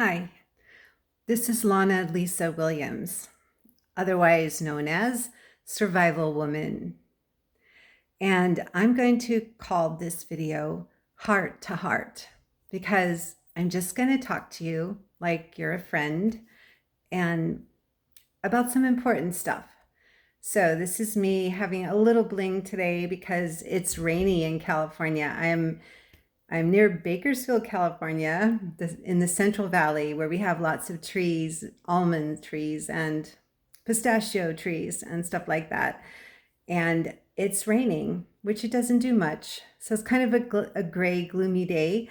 Hi, this is Lana Lisa Williams, otherwise known as Survival Woman. And I'm going to call this video Heart to Heart because I'm just going to talk to you like you're a friend and about some important stuff. So this is me having a little bling today because it's rainy in California. I'm near Bakersfield, California, in the Central Valley, where we have lots of trees, almond trees and pistachio trees and stuff like that. And it's raining, which it doesn't do much. So it's kind of a gray, gloomy day.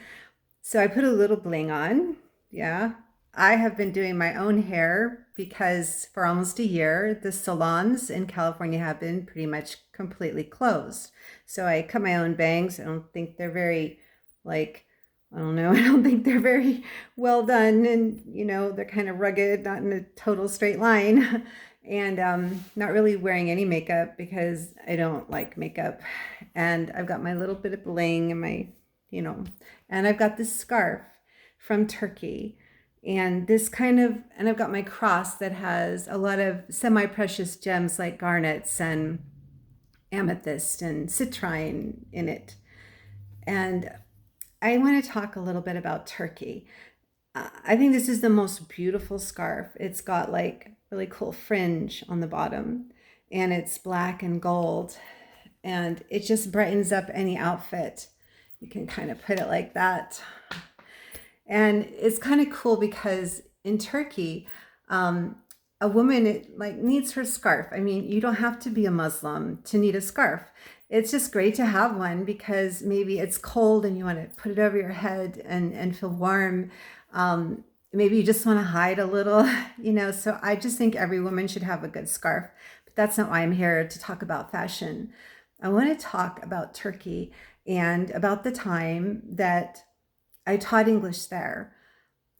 So I put a little bling on. Yeah. I have been doing my own hair because for almost a year, the salons in California have been pretty much completely closed. So I cut my own bangs. I don't think they're very, like, I don't know, I don't think they're very well done. And, they're kind of rugged, not in a total straight line. And not really wearing any makeup because I don't like makeup. And I've got my little bit of bling and you know, and I've got this scarf from Turkey. And I've got my cross that has a lot of semi-precious gems like garnets and amethyst and citrine in it. And I want to talk a little bit about Turkey. I think this is the most beautiful scarf. It's got like really cool fringe on the bottom and it's black and gold and it just brightens up any outfit. You can kind of put it like that. And it's kind of cool because in Turkey, a woman needs her scarf. I mean, you don't have to be a Muslim to need a scarf. It's just great to have one because maybe it's cold and you want to put it over your head and feel warm. Maybe you just want to hide a little, So I just think every woman should have a good scarf. But that's not why I'm here to talk about fashion. I want to talk about Turkey and about the time that I taught English there.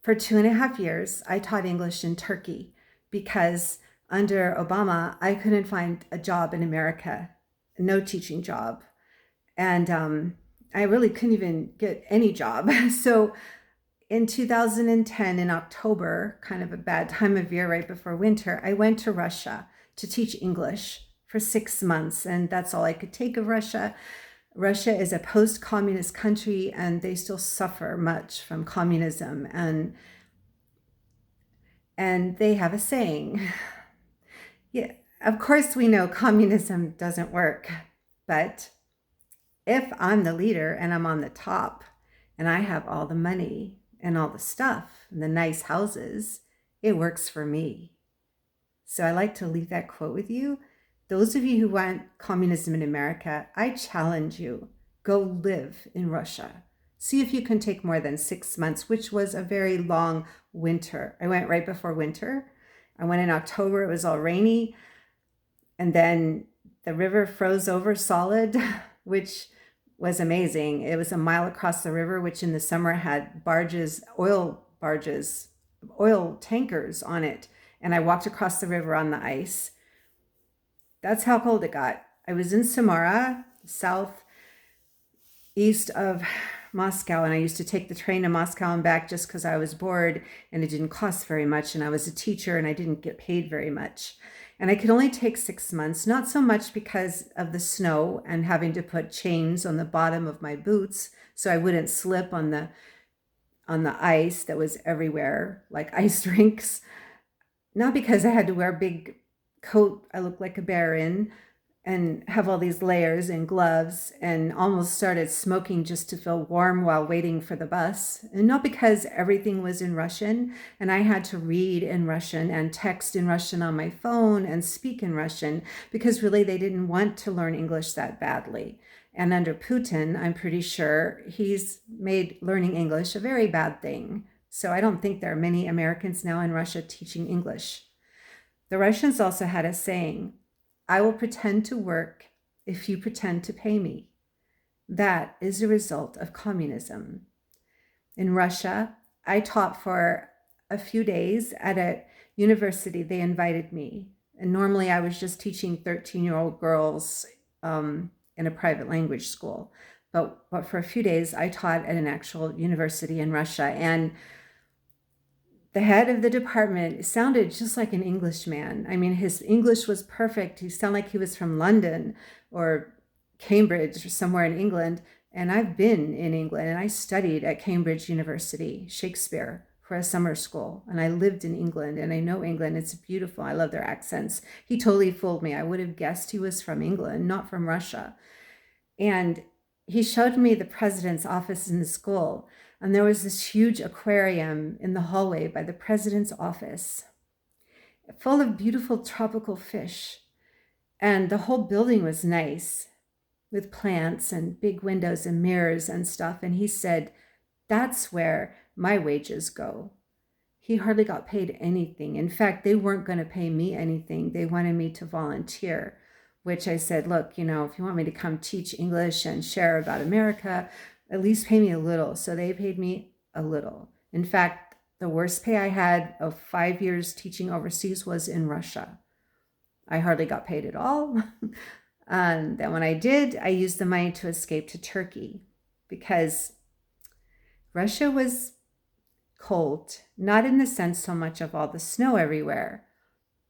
For 2.5 years, I taught English in Turkey because under Obama, I couldn't find a job in America, no teaching job. And I really couldn't even get any job. So in 2010, in October, kind of a bad time of year right before winter, I went to Russia to teach English for 6 months. And that's all I could take of Russia. Russia is a post-communist country and they still suffer much from communism. And they have a saying. Yeah, of course we know communism doesn't work, but if I'm the leader and I'm on the top and I have all the money and all the stuff and the nice houses, it works for me. So I like to leave that quote with you. Those of you who want communism in America, I challenge you, go live in Russia. See if you can take more than 6 months, which was a very long winter. I went right before winter. I went in October, it was all rainy. And then the river froze over solid, which was amazing. It was a mile across the river, which in the summer had oil barges, oil tankers on it. And I walked across the river on the ice. That's how cold it got. I was in Samara, southeast of Moscow, and I used to take the train to Moscow and back just because I was bored and it didn't cost very much. And I was a teacher and I didn't get paid very much. And I could only take 6 months, not so much because of the snow and having to put chains on the bottom of my boots so I wouldn't slip on the ice that was everywhere, like ice rinks. Not because I had to wear a big coat I looked like a bear in and have all these layers and gloves and almost started smoking just to feel warm while waiting for the bus. And not because everything was in Russian and I had to read in Russian and text in Russian on my phone and speak in Russian, because really they didn't want to learn English that badly. And under Putin, I'm pretty sure he's made learning English a very bad thing. So I don't think there are many Americans now in Russia teaching English. The Russians also had a saying, I will pretend to work if you pretend to pay me. That is a result of communism. In Russia, I taught for a few days at a university. They invited me. And normally I was just teaching 13-year-old girls in a private language school. But for a few days, I taught at an actual university in Russia. And the head of the department sounded just like an Englishman. I mean, his English was perfect. He sounded like he was from London or Cambridge or somewhere in England. And I've been in England and I studied at Cambridge University, Shakespeare, for a summer school. And I lived in England and I know England. It's beautiful. I love their accents. He totally fooled me. I would have guessed he was from England, not from Russia. And he showed me the president's office in the school. And there was this huge aquarium in the hallway by the president's office, full of beautiful tropical fish. And the whole building was nice with plants and big windows and mirrors and stuff. And he said, that's where my wages go. He hardly got paid anything. In fact, they weren't going to pay me anything. They wanted me to volunteer, which I said, look, if you want me to come teach English and share about America, at least pay me a little. So they paid me a little. In fact, the worst pay I had of 5 years teaching overseas was in Russia. I hardly got paid at all. And then when I did, I used the money to escape to Turkey because Russia was cold, not in the sense so much of all the snow everywhere,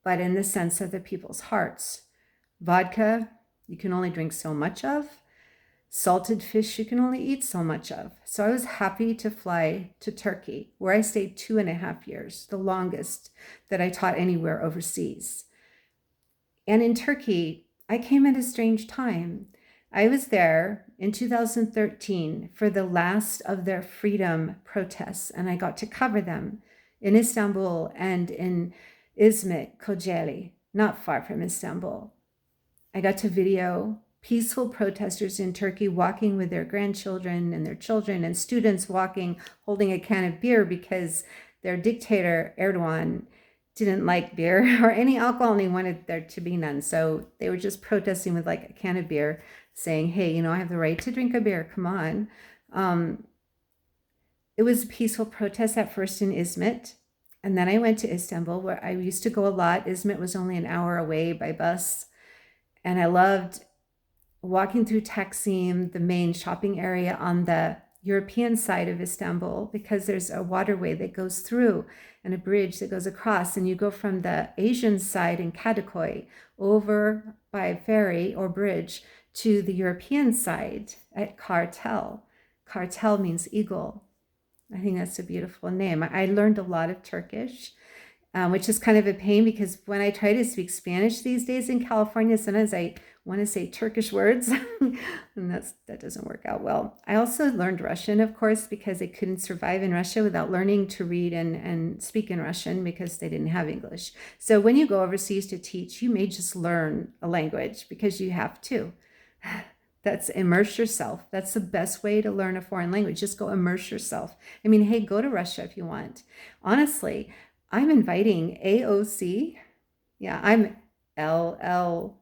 but in the sense of the people's hearts. Vodka, you can only drink so much of. Salted fish, you can only eat so much of. So I was happy to fly to Turkey, where I stayed 2.5 years, the longest that I taught anywhere overseas. And in Turkey, I came at a strange time. I was there in 2013 for the last of their freedom protests, and I got to cover them in Istanbul and in Izmit, Kocaeli, not far from Istanbul. I got to video peaceful protesters in Turkey walking with their grandchildren and their children, and students walking, holding a can of beer because their dictator, Erdogan, didn't like beer or any alcohol and he wanted there to be none. So they were just protesting with like a can of beer saying, hey, I have the right to drink a beer. Come on. It was a peaceful protest at first in Izmit. And then I went to Istanbul, where I used to go a lot. Izmit was only an hour away by bus. And I loved walking through Taksim, the main shopping area on the European side of Istanbul, because there's a waterway that goes through and a bridge that goes across, and you go from the Asian side in Kadıköy over by ferry or bridge to the European side at Kartal. Kartal means eagle. I think that's a beautiful name. I learned a lot of Turkish, which is kind of a pain because when I try to speak Spanish these days in California, sometimes I want to say Turkish words and that doesn't work out well. I also learned Russian, of course, because I couldn't survive in Russia without learning to read and speak in Russian because they didn't have English. So when you go overseas to teach, you may just learn a language because you have to. That's immerse yourself. That's the best way to learn a foreign language. Just go immerse yourself. I mean, hey, go to Russia if you want. Honestly, I'm inviting AOC. Yeah, I'm LLW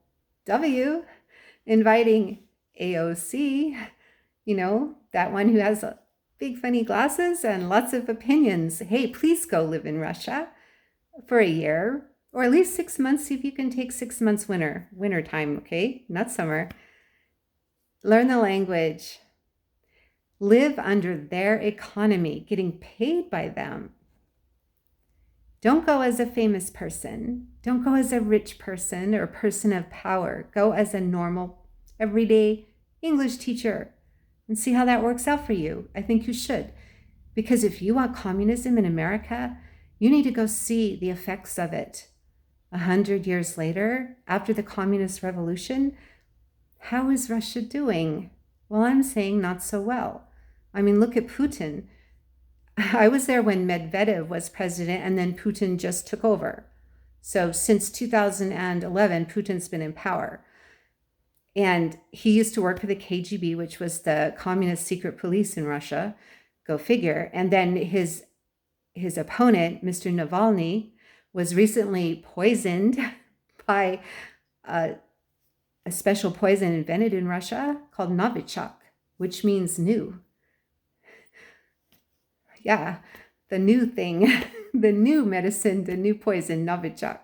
inviting AOC, that one who has big funny glasses and lots of opinions. Hey, please go live in Russia for a year or at least 6 months. See if you can take 6 months winter time, okay? Not summer. Learn the language. Live under their economy, getting paid by them. Don't go as a famous person. Don't go as a rich person or a person of power. Go as a normal, everyday English teacher and see how that works out for you. I think you should. Because if you want communism in America, you need to go see the effects of it. 100 years later, after the communist revolution, how is Russia doing? Well, I'm saying not so well. I mean, look at Putin. I was there when Medvedev was president and then Putin just took over. So since 2011, Putin's been in power. And he used to work for the KGB, which was the communist secret police in Russia. Go figure. And then his opponent, Mr. Navalny, was recently poisoned by a special poison invented in Russia called Novichok, which means new. Yeah, the new thing, the new medicine, the new poison, Novichok.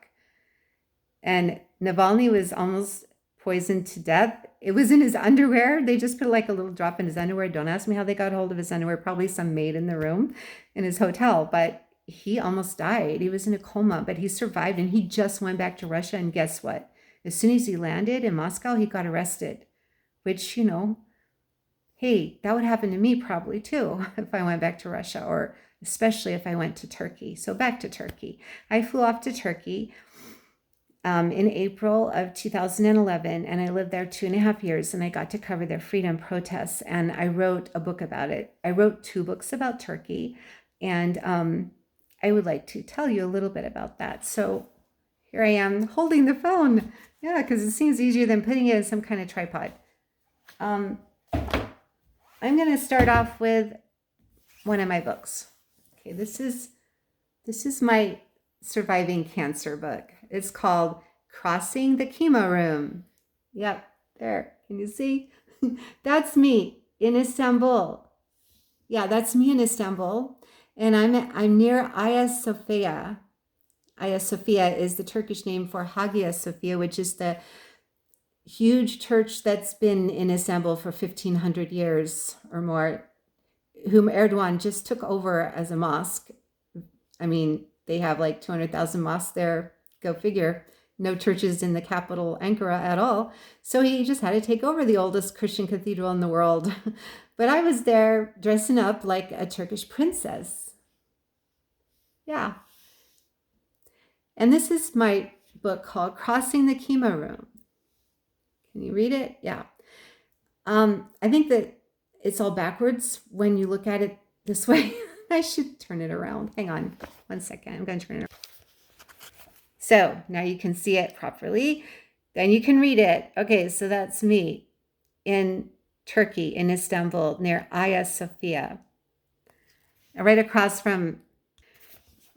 And Navalny was almost poisoned to death. It was in his underwear. They just put like a little drop in his underwear. Don't ask me how they got hold of his underwear. Probably some maid in the room in his hotel. But he almost died. He was in a coma, but he survived, and he just went back to Russia. And guess what? As soon as he landed in Moscow, he got arrested, which, hey, that would happen to me probably too if I went back to Russia, or especially if I went to Turkey. So back to Turkey. I flew off to Turkey in April of 2011, and I lived there 2.5 years, and I got to cover their freedom protests, and I wrote a book about it. I wrote 2 books about Turkey, and I would like to tell you a little bit about that. So here I am holding the phone. Yeah, because it seems easier than putting it in some kind of tripod. I'm going to start off with one of my books. Okay, this is my surviving cancer book. It's called Crossing the Chemo Room. Yep, there. Can you see? That's me in Istanbul. Yeah, that's me in Istanbul. And I'm near Hagia Sophia. Hagia Sophia is the Turkish name for Hagia Sophia, which is the huge church that's been in Istanbul for 1,500 years or more, whom Erdogan just took over as a mosque. I mean, they have like 200,000 mosques there. Go figure. No churches in the capital, Ankara, at all. So he just had to take over the oldest Christian cathedral in the world. But I was there dressing up like a Turkish princess. Yeah. And this is my book called Crossing the Chemo Room. Can you read it? Yeah. I think that it's all backwards when you look at it this way. I should turn it around. Hang on 1 second. I'm going to turn it around. So now you can see it properly. Then you can read it. Okay, so that's me in Turkey, in Istanbul, near Hagia Sophia. Right across from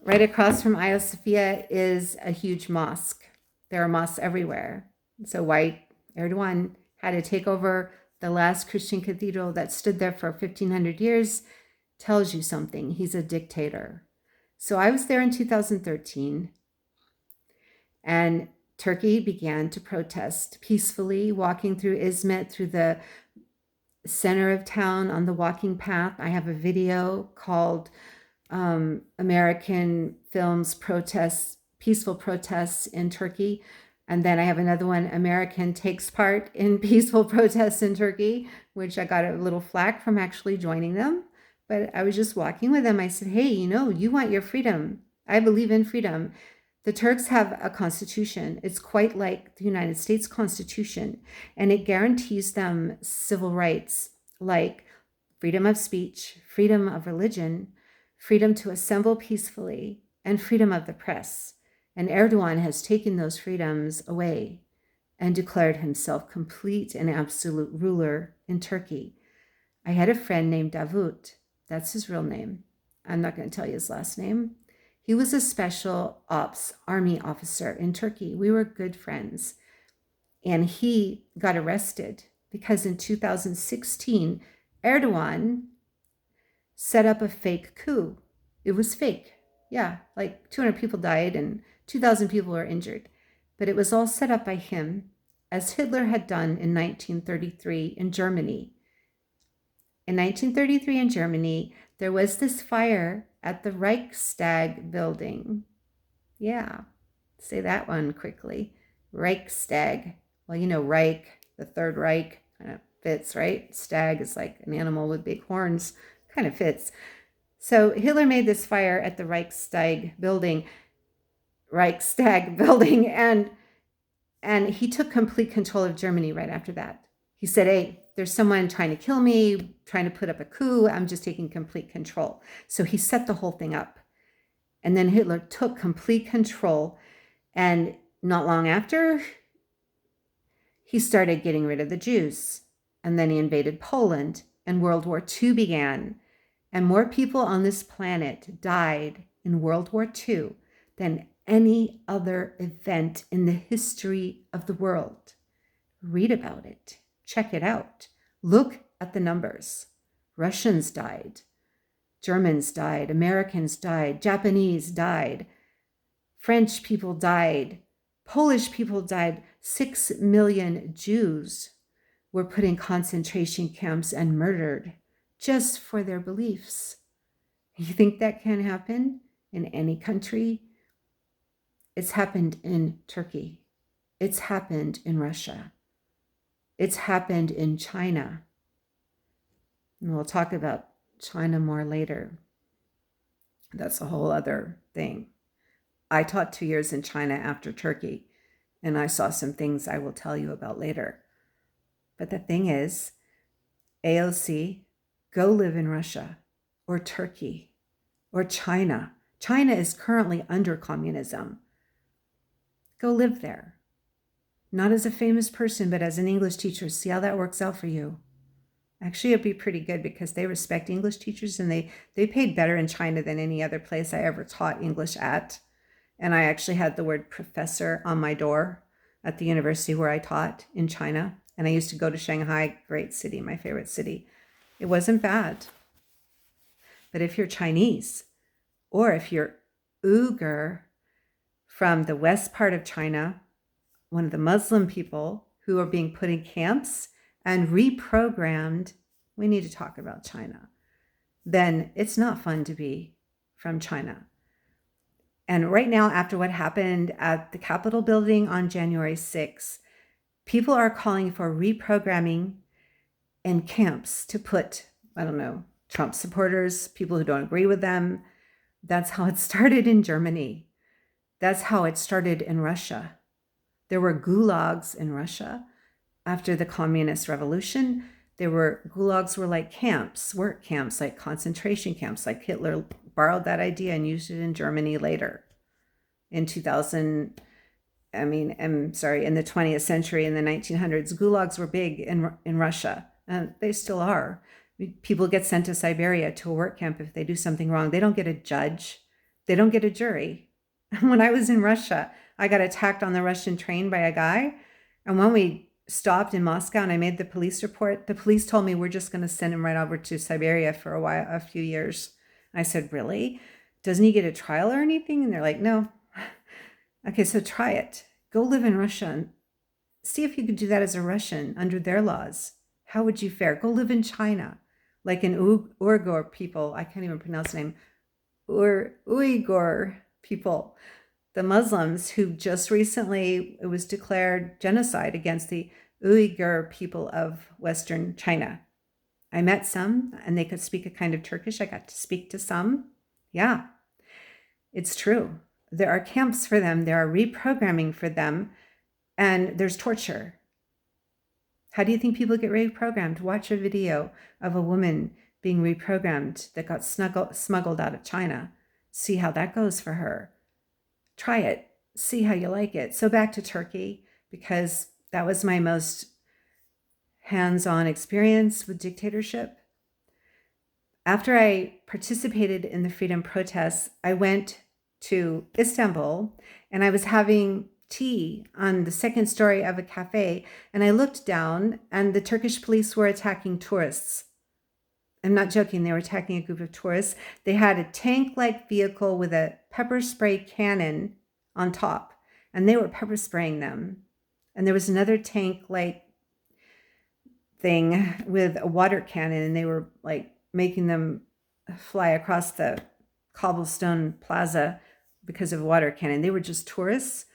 Hagia Sophia is a huge mosque. There are mosques everywhere. So why Erdogan had to take over the last Christian cathedral that stood there for 1,500 years tells you something. He's a dictator. So I was there in 2013, and Turkey began to protest peacefully, walking through Izmit, through the center of town on the walking path. I have a video called American Films Protests, Peaceful Protests in Turkey. And then I have another one, American Takes Part in Peaceful Protests in Turkey, which I got a little flack from actually joining them. But I was just walking with them. I said, hey, you want your freedom. I believe in freedom. The Turks have a constitution. It's quite like the United States Constitution, and it guarantees them civil rights like freedom of speech, freedom of religion, freedom to assemble peacefully, and freedom of the press. And Erdogan has taken those freedoms away and declared himself complete and absolute ruler in Turkey. I had a friend named Davut. That's his real name. I'm not going to tell you his last name. He was a special ops army officer in Turkey. We were good friends. And he got arrested because in 2016, Erdogan set up a fake coup. It was fake. Yeah, like 200 people died and 2,000 people were injured. But it was all set up by him, as Hitler had done in 1933 in Germany. In 1933 in Germany, there was this fire at the Reichstag building. Yeah, say that one quickly. Reichstag. Well, Reich, the Third Reich, kind of fits, right? Stag is like an animal with big horns, kind of fits. So Hitler made this fire at the Reichstag building, and he took complete control of Germany right after that. He said, hey, there's someone trying to kill me, trying to put up a coup. I'm just taking complete control. So he set the whole thing up. And then Hitler took complete control. And not long after, he started getting rid of the Jews. And then he invaded Poland, and World War II began. And more people on this planet died in World War II than any other event in the history of the world. Read about it. Check it out. Look at the numbers. Russians died. Germans died. Americans died. Japanese died. French people died. Polish people died. 6 million Jews were put in concentration camps and murdered just for their beliefs. You think that can happen in any country. It's happened in Turkey. It's happened in Russia. It's happened in China. And we'll talk about China more later. That's a whole other thing. I taught 2 years in China after Turkey, and I saw some things I will tell you about later. But the thing is, AOC, go live in Russia or Turkey or China. China is currently under communism. Go live there. Not as a famous person, but as an English teacher. See how that works out for you. Actually, it'd be pretty good because they respect English teachers, and they paid better in China than any other place I ever taught English at. And I actually had the word professor on my door at the university where I taught in China. And I used to go to Shanghai, great city, my favorite city. It wasn't bad. But if you're Chinese, or if you're Uyghur from the west part of China, one of the Muslim people who are being put in camps and reprogrammed, we need to talk about China, then it's not fun to be from China. And right now, after what happened at the Capitol building on January 6th, people are calling for reprogramming and camps to put, I don't know, Trump supporters, people who don't agree with them. That's how it started in Germany. That's how it started in Russia. There were gulags in Russia after the communist revolution. Gulags were like camps, work camps, like concentration camps, like Hitler borrowed that idea and used it in Germany later in 2000. In the 20th century, in the 1900s, gulags were big in Russia, and they still are. People get sent to Siberia to a work camp if they do something wrong. They don't get a judge. They don't get a jury. When I was in Russia, I got attacked on the Russian train by a guy. And when we stopped in Moscow and I made the police report, the police told me we're just going to send him right over to Siberia for a few years. And I said, really? Doesn't he get a trial or anything? And they're like, no. Okay, so try it. Go live in Russia and see if you could do that as a Russian under their laws. How would you fare? Go live in China, like in Uyghur people. I can't even pronounce the name. Uyghur people, the Muslims who just recently, it was declared genocide against the Uyghur people of Western China. I met some and they could speak a kind of Turkish. I got to speak to some. Yeah, it's true. There are camps for them. There are reprogramming for them. And there's torture. How do you think people get reprogrammed? Watch a video of a woman being reprogrammed that got smuggled out of China. See how that goes for her. Try it. See how you like it. So back to Turkey, because that was my most hands-on experience with dictatorship. After I participated in the freedom protests, I went to Istanbul and I was having tea on the second story of a cafe, and I looked down and the Turkish police were attacking tourists. I'm not joking, they were attacking a group of tourists. They had a tank-like vehicle with a pepper spray cannon on top, and they were pepper spraying them. And there was another tank-like thing with a water cannon, and they were like making them fly across the cobblestone plaza because of water cannon. They were just tourists.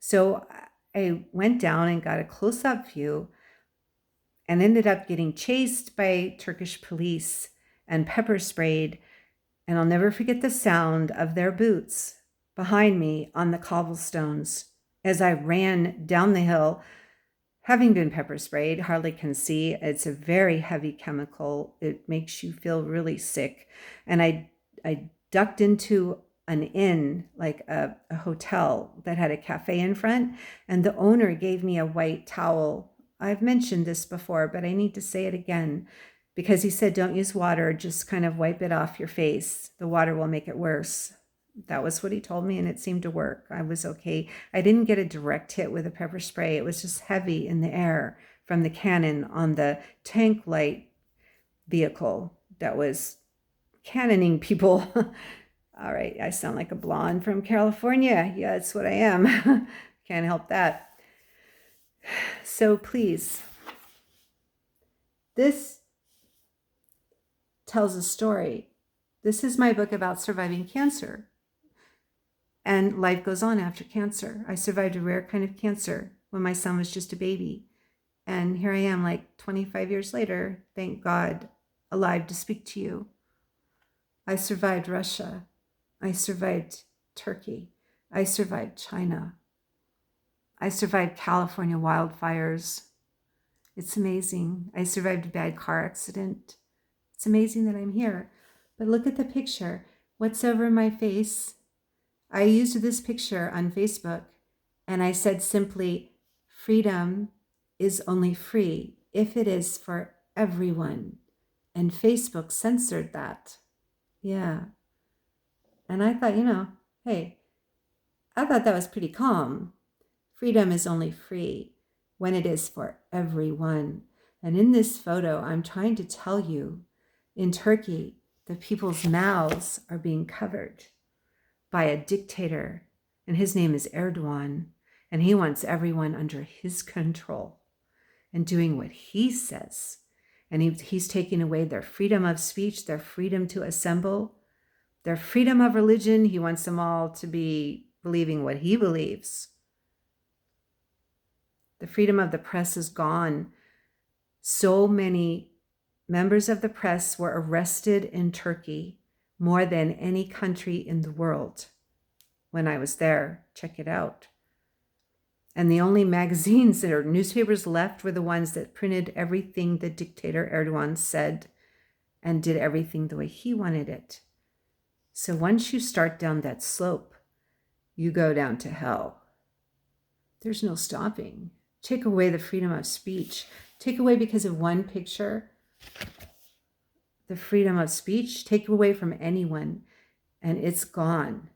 So I went down and got a close-up view and ended up getting chased by Turkish police and pepper sprayed. And I'll never forget the sound of their boots behind me on the cobblestones as I ran down the hill. Having been pepper sprayed, hardly can see. It's a very heavy chemical. It makes you feel really sick. And I ducked into an inn, like a hotel that had a cafe in front, and the owner gave me a white towel. I've mentioned this before, but I need to say it again, because he said, don't use water, just kind of wipe it off your face. The water will make it worse. That was what he told me, and it seemed to work. I was okay. I didn't get a direct hit with a pepper spray. It was just heavy in the air from the cannon on the tank light vehicle that was cannoning people. All right, I sound like a blonde from California. Yeah, that's what I am. Can't help that. So please, this tells a story. This is my book about surviving cancer. And life goes on after cancer. I survived a rare kind of cancer when my son was just a baby. And here I am, like 25 years later, thank God, alive to speak to you. I survived Russia. I survived Turkey. I survived China. I survived California wildfires. It's amazing. I survived a bad car accident. It's amazing that I'm here. But look at the picture. What's over my face? I used this picture on Facebook and I said simply, freedom is only free if it is for everyone. And Facebook censored that. Yeah. And I thought, hey, I thought that was pretty calm. Freedom is only free when it is for everyone. And in this photo, I'm trying to tell you, in Turkey, the people's mouths are being covered by a dictator, and his name is Erdogan, and he wants everyone under his control and doing what he says. And he's taking away their freedom of speech, their freedom to assemble, their freedom of religion. He wants them all to be believing what he believes. The freedom of the press is gone. So many members of the press were arrested in Turkey, more than any country in the world. When I was there, check it out. And the only magazines or newspapers left were the ones that printed everything the dictator Erdogan said and did everything the way he wanted it. So once you start down that slope, you go down to hell. There's no stopping. Take away the freedom of speech. Take away because of one picture the freedom of speech. Take away from anyone and it's gone.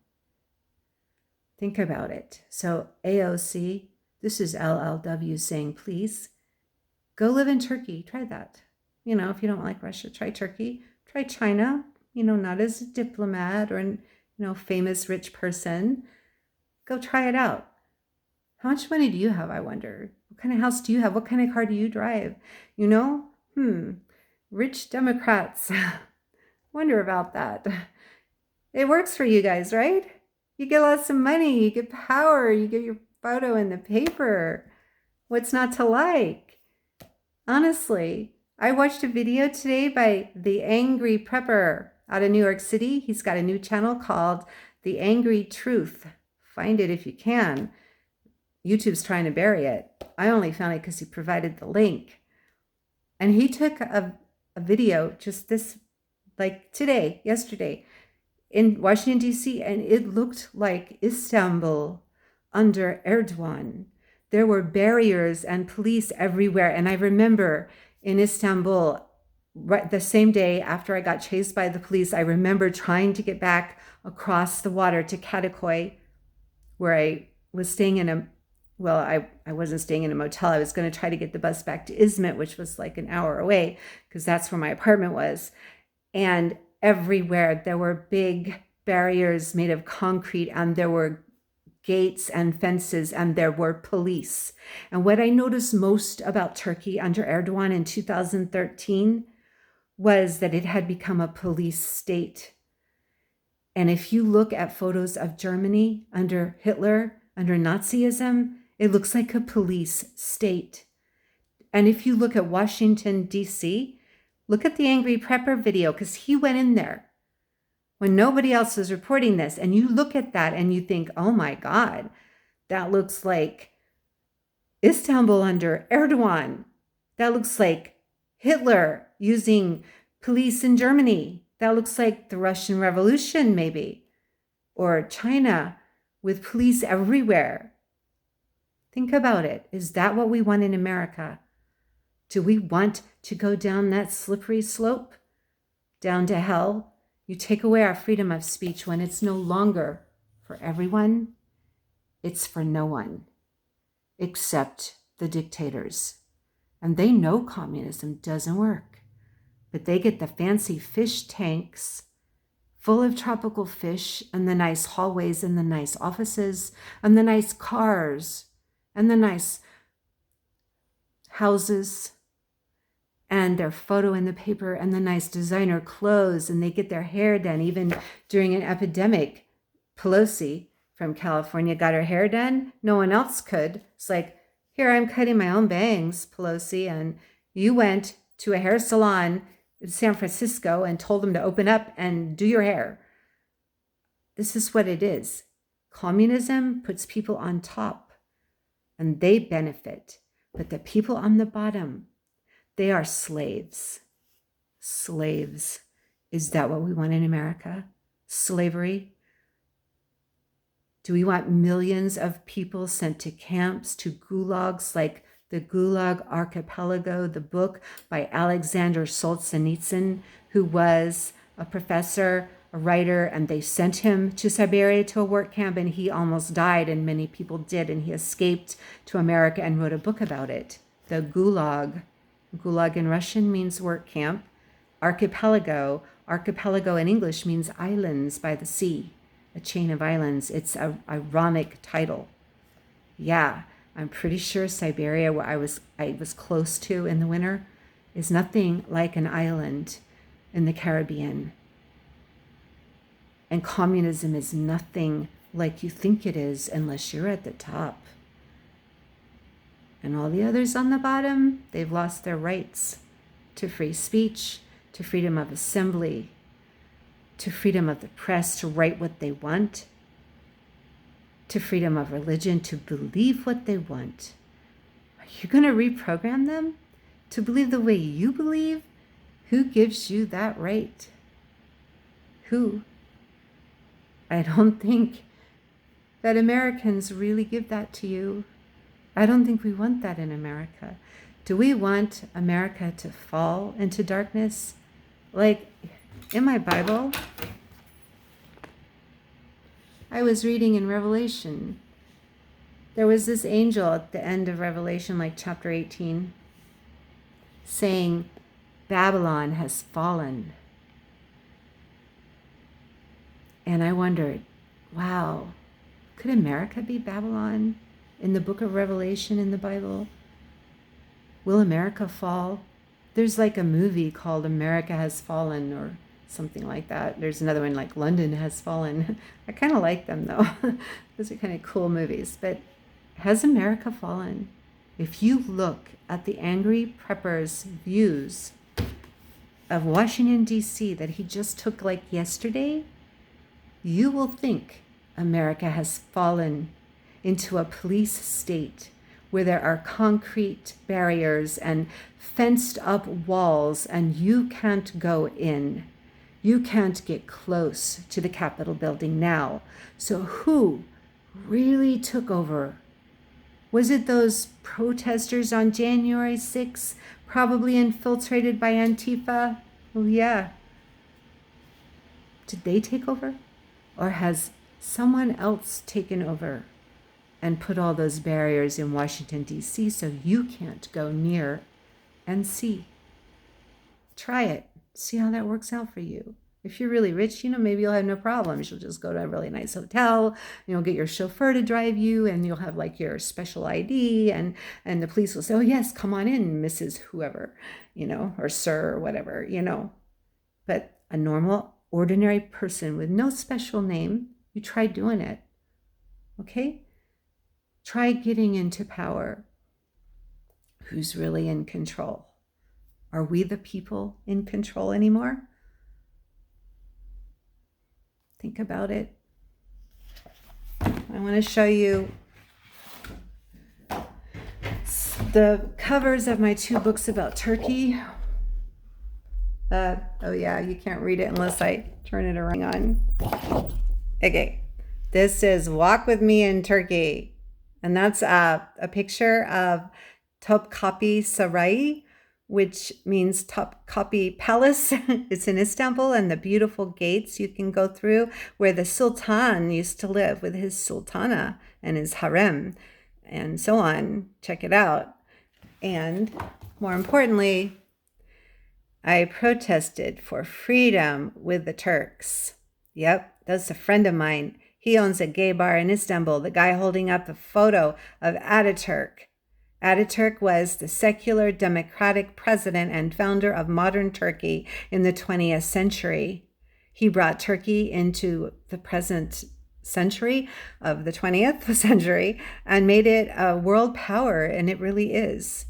Think about it. So AOC, this is LLW saying, please go live in Turkey. Try that. If you don't like Russia, try Turkey. Try China, not as a diplomat or, famous rich person. Go try it out. How much money do you have, I wonder? What kind of house do you have? What kind of car do you drive? Rich Democrats. Wonder about that. It works for you guys, right? You get lots of money, you get power, you get your photo in the paper. What's not to like? Honestly, I watched a video today by The Angry Prepper out of New York City. He's got a new channel called The Angry Truth. Find it if you can. YouTube's trying to bury it. I only found it because he provided the link. And he took a video just this, like yesterday, in Washington, D.C., and it looked like Istanbul under Erdogan. There were barriers and police everywhere. And I remember in Istanbul, right the same day after I got chased by the police, I remember trying to get back across the water to Kadıköy, where I was staying in I wasn't staying in a motel. I was going to try to get the bus back to Izmit, which was like an hour away, because that's where my apartment was. And everywhere there were big barriers made of concrete, and there were gates and fences, and there were police. And what I noticed most about Turkey under Erdogan in 2013 was that it had become a police state. And if you look at photos of Germany under Hitler, under Nazism, it looks like a police state. And if you look at Washington, D.C., look at the Angry Prepper video, because he went in there when nobody else was reporting this. And you look at that and you think, oh my God, that looks like Istanbul under Erdogan. That looks like Hitler using police in Germany. That looks like the Russian Revolution, maybe, or China with police everywhere. Think about it. Is that what we want in America? Do we want to go down that slippery slope, down to hell? You take away our freedom of speech when it's no longer for everyone. It's for no one except the dictators. And they know communism doesn't work, but they get the fancy fish tanks full of tropical fish and the nice hallways and the nice offices and the nice cars and the nice houses and their photo in the paper and the nice designer clothes, and they get their hair done even during an epidemic. Pelosi from California got her hair done. No one else could. It's like, here, I'm cutting my own bangs, Pelosi, and you went to a hair salon in San Francisco and told them to open up and do your hair. This is what it is. Communism puts people on top and they benefit, but the people on the bottom, they are slaves. Slaves. Is that what we want in America? Slavery? Do we want millions of people sent to camps, to gulags like the Gulag Archipelago, the book by Alexander Solzhenitsyn, who was a professor, a writer, and they sent him to Siberia to a work camp, and he almost died, and many people did, and he escaped to America and wrote a book about it. The Gulag. Gulag in Russian means work camp. Archipelago in English means islands by the sea, a chain of islands. It's an ironic title. Yeah, I'm pretty sure Siberia, where I was close to in the winter, is nothing like an island in the Caribbean. And communism is nothing like you think it is unless you're at the top. And all the others on the bottom, they've lost their rights to free speech, to freedom of assembly, to freedom of the press to write what they want, to freedom of religion to believe what they want. Are you going to reprogram them to believe the way you believe? Who gives you that right? Who? I don't think that Americans really give that to you. I don't think we want that in America. Do we want America to fall into darkness? Like in my Bible, I was reading in Revelation. There was this angel at the end of Revelation, like chapter 18, saying, Babylon has fallen. And I wondered, wow, could America be Babylon in the book of Revelation in the Bible? Will America fall? There's like a movie called America Has Fallen or something like that. There's another one like London Has Fallen. I kind of like them though. Those are kind of cool movies. But has America fallen? If you look at the angry prepper's views of Washington, D.C. that he just took like yesterday, you will think America has fallen into a police state where there are concrete barriers and fenced up walls and you can't go in. You can't get close to the Capitol building now. So who really took over? Was it those protesters on January 6th, probably infiltrated by Antifa? Oh yeah. Did they take over? Or has someone else taken over and put all those barriers in Washington, D.C. so you can't go near and see? Try it. See how that works out for you. If you're really rich, maybe you'll have no problems. You'll just go to a really nice hotel, and you'll get your chauffeur to drive you, and you'll have like your special ID, and the police will say, oh yes, come on in, Mrs. Whoever, or sir, or whatever, But a normal, ordinary person with no special name, you try doing it, okay? Try getting into power. Who's really in control? Are we the people in control anymore? Think about it. I want to show you the covers of my 2 books about Turkey. Oh yeah, you can't read it unless I turn it around on. Okay, this is Walk With Me in Turkey. And that's a picture of Topkapi Sarai, which means Topkapi Palace. It's in Istanbul, and the beautiful gates you can go through where the Sultan used to live with his Sultana and his harem and so on. Check it out. And more importantly, I protested for freedom with the Turks. Yep, that's a friend of mine. He owns a gay bar in Istanbul, the guy holding up a photo of Ataturk. Ataturk was the secular democratic president and founder of modern Turkey in the 20th century. He brought Turkey into the present century of the 20th century and made it a world power, and it really is.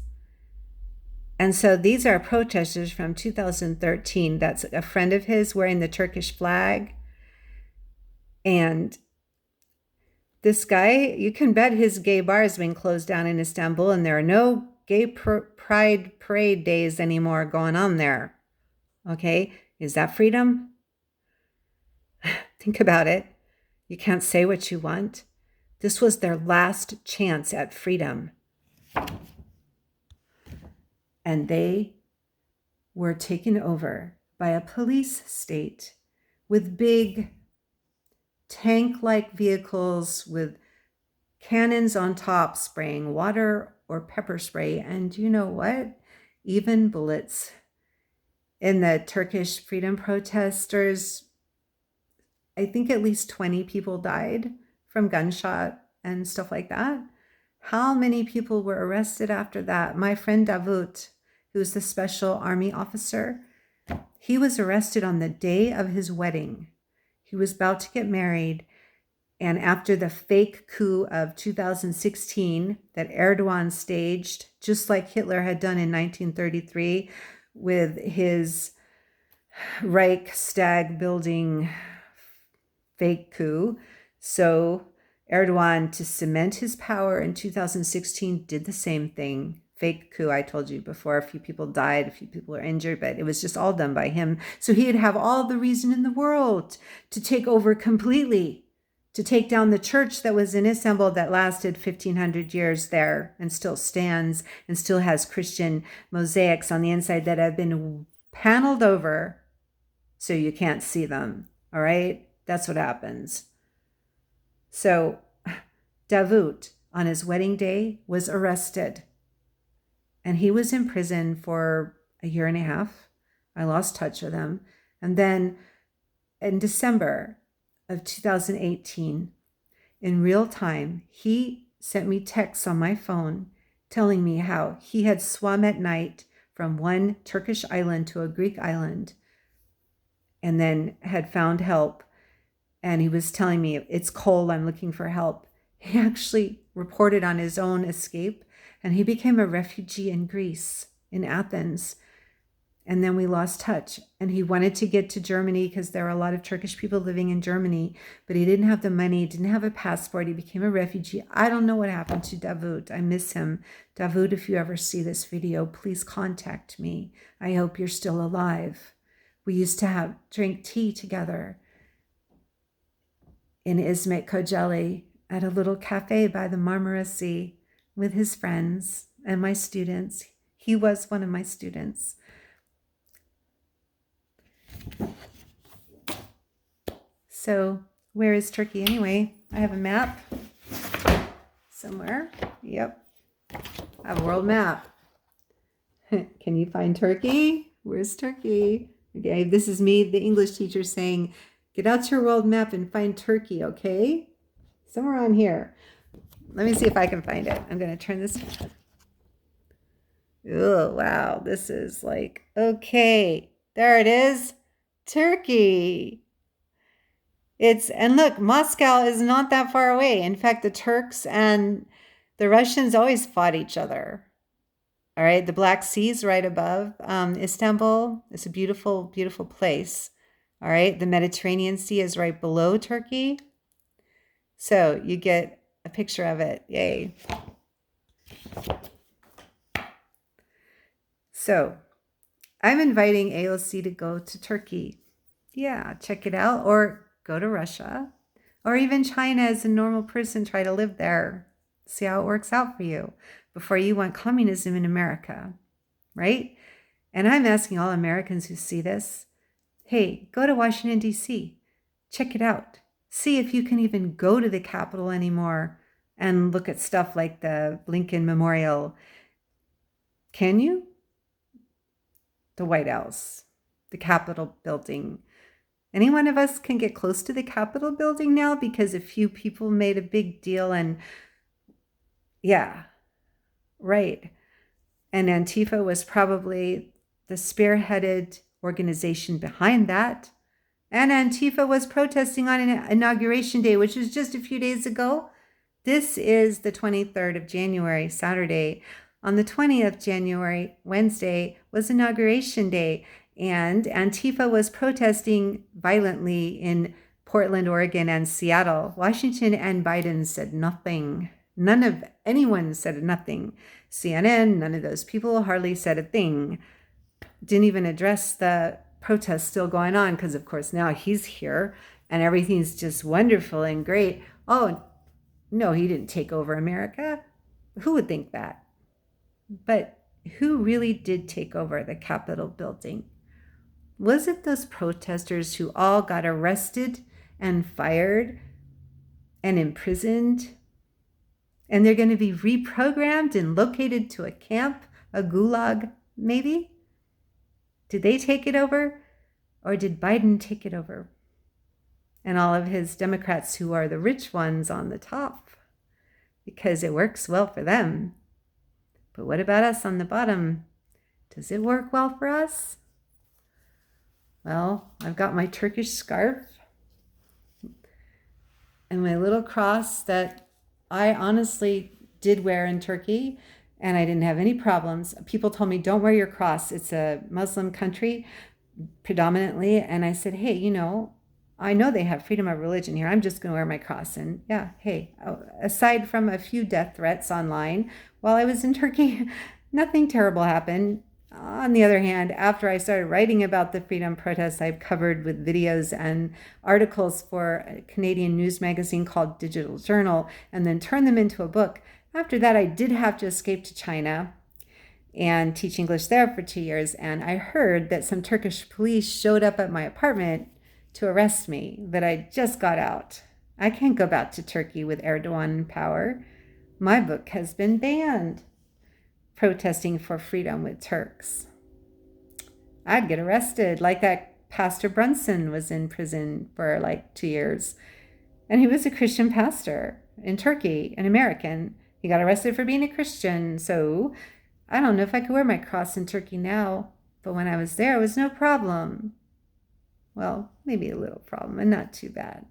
And so these are protesters from 2013. That's a friend of his wearing the Turkish flag. And this guy, you can bet his gay bar has been closed down in Istanbul, and there are no gay pride parade days anymore going on there. Okay, is that freedom? Think about it. You can't say what you want. This was their last chance at freedom. And they were taken over by a police state with big tank-like vehicles with cannons on top spraying water or pepper spray. And you know what? Even bullets. In the Turkish freedom protesters, I think at least 20 people died from gunshot and stuff like that. How many people were arrested after that? My friend Davut, who's the special army officer, he was arrested on the day of his wedding. He was about to get married. And after the fake coup of 2016 that Erdogan staged, just like Hitler had done in 1933 with his Reichstag building fake coup. So Erdogan, to cement his power in 2016, did the same thing. Fake coup, I told you before, a few people died, a few people were injured, but it was just all done by him. So he'd have all the reason in the world to take over completely, to take down the church that was in Istanbul that lasted 1,500 years there and still stands and still has Christian mosaics on the inside that have been paneled over so you can't see them. All right? That's what happens. So Davut, on his wedding day, was arrested. And he was in prison for a year and a half. I lost touch with him. And then in December of 2018, in real time, he sent me texts on my phone telling me how he had swum at night from one Turkish island to a Greek island and then had found help. And he was telling me, it's cold, I'm looking for help. He actually reported on his own escape, and he became a refugee in Greece, in Athens. And then we lost touch. And he wanted to get to Germany because there are a lot of Turkish people living in Germany, but he didn't have the money, didn't have a passport. He became a refugee. I don't know what happened to Davut. I miss him. Davut, if you ever see this video, please contact me. I hope you're still alive. We used to drink tea together in Izmit, Kocaeli, at a little cafe by the Marmara Sea with his friends and my students. He was one of my students. So where is Turkey anyway? I have a map somewhere. Yep, I have a world map. Can you find Turkey? Where's Turkey? Okay, this is me, the English teacher, saying, get out your world map and find Turkey, okay? Somewhere on here. Let me see if I can find it. I'm going to turn this. Oh, wow. This is like, okay. There it is. Turkey. And look, Moscow is not that far away. In fact, the Turks and the Russians always fought each other. All right. The Black Sea is right above Istanbul. It's a beautiful, beautiful place. All right. The Mediterranean Sea is right below Turkey. So you get a picture of it. Yay. So I'm inviting AOC to go to Turkey. Yeah, check it out. Or go to Russia. Or even China as a normal person. Try to live there. See how it works out for you before you want communism in America. Right? And I'm asking all Americans who see this, hey, go to Washington, D.C. Check it out. See if you can even go to the Capitol anymore and look at stuff like the Lincoln Memorial. Can you? The White House, the Capitol building. Any one of us can get close to the Capitol building now because a few people made a big deal and yeah, right. And Antifa was probably the spearheaded organization behind that. And Antifa was protesting on Inauguration Day, which was just a few days ago. This is the 23rd of January, Saturday. On the 20th of January, Wednesday, was Inauguration Day, and Antifa was protesting violently in Portland, Oregon, and Seattle. Washington and Biden said nothing. None of anyone said nothing. CNN, none of those people hardly said a thing. Didn't even address the protests still going on because, of course, now he's here and everything's just wonderful and great. Oh, no, he didn't take over America. Who would think that? But who really did take over the Capitol building? Was it those protesters who all got arrested and fired and imprisoned? And they're going to be reprogrammed and located to a camp, a gulag, maybe? Did they take it over? Or did Biden take it over? And all of his Democrats who are the rich ones on the top, because it works well for them. But what about us on the bottom? Does it work well for us? Well, I've got my Turkish scarf and my little cross that I honestly did wear in Turkey, and I didn't have any problems. People told me, don't wear your cross. It's a Muslim country predominantly. And I said, hey, I know they have freedom of religion here. I'm just going to wear my cross. And yeah, hey, aside from a few death threats online while I was in Turkey, nothing terrible happened. On the other hand, after I started writing about the freedom protests, I've covered with videos and articles for a Canadian news magazine called Digital Journal, and then turned them into a book. After that, I did have to escape to China and teach English there for 2 years. And I heard that some Turkish police showed up at my apartment to arrest me, that I just got out. I can't go back to Turkey with Erdogan in power. My book has been banned. Protesting for freedom with Turks. I'd get arrested, like that Pastor Brunson was in prison for like 2 years. And he was a Christian pastor in Turkey, an American. He got arrested for being a Christian. So I don't know if I could wear my cross in Turkey now, but when I was there, it was no problem. Well, maybe a little problem, and not too bad.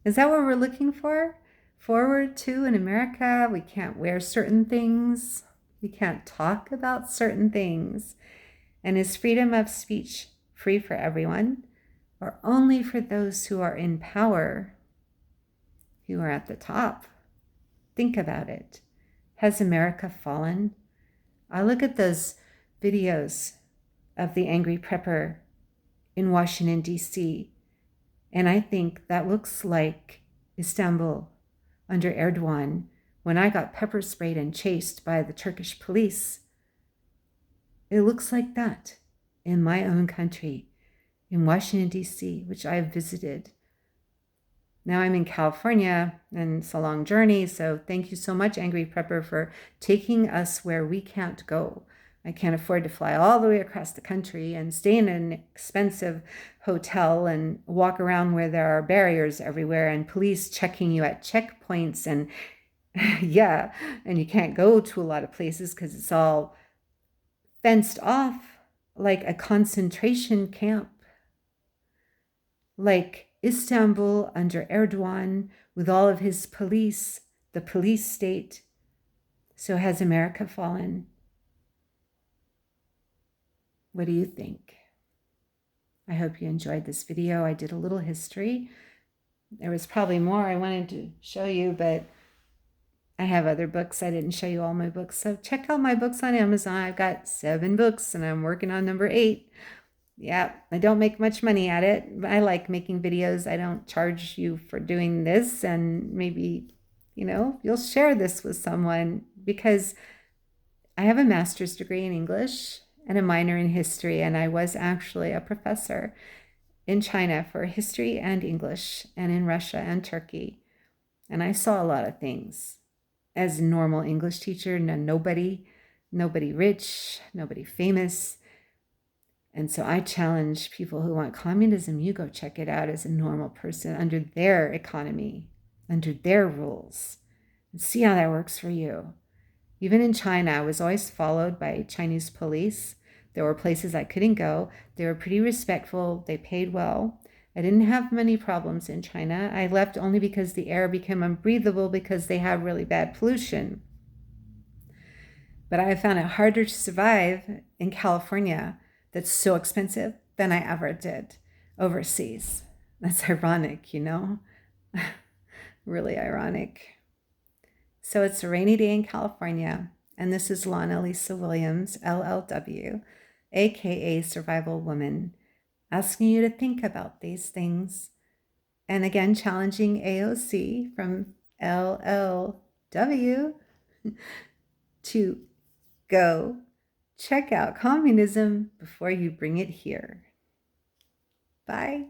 Is that what we're looking for? Forward to in America? We can't wear certain things. We can't talk about certain things. And is freedom of speech free for everyone, or only for those who are in power, who are at the top? Think about it. Has America fallen? I look at those videos of the angry prepper in Washington, D.C., and I think that looks like Istanbul under Erdogan when I got pepper sprayed and chased by the Turkish police. It looks like that in my own country, in Washington, D.C., which I have visited. Now I'm in California, and it's a long journey, so thank you so much, Angry Prepper, for taking us where we can't go. I can't afford to fly all the way across the country and stay in an expensive hotel and walk around where there are barriers everywhere and police checking you at checkpoints. And yeah, and you can't go to a lot of places because it's all fenced off like a concentration camp. Like Istanbul under Erdogan with all of his police, the police state. So has America fallen? What do you think? I hope you enjoyed this video. I did a little history. There was probably more I wanted to show you, but I have other books. I didn't show you all my books. So check out my books on Amazon. I've got 7 books and I'm working on number 8. Yeah, I don't make much money at it. I like making videos. I don't charge you for doing this. And maybe, you'll share this with someone, because I have a master's degree in English and a minor in history. And I was actually a professor in China for history and English, and in Russia and Turkey. And I saw a lot of things as a normal English teacher. Nobody rich, nobody famous. And so I challenge people who want communism, you go check it out as a normal person under their economy, under their rules, and see how that works for you. Even in China, I was always followed by Chinese police. There were places I couldn't go. They were pretty respectful. They paid well. I didn't have many problems in China. I left only because the air became unbreathable because they have really bad pollution. But I found it harder to survive in California, that's so expensive, than I ever did overseas. That's ironic, you know? Really ironic. So it's a rainy day in California, and this is Lana Lisa Williams, LLW, aka Survival Woman, asking you to think about these things. And again, challenging AOC from LLW to go check out communism before you bring it here. Bye.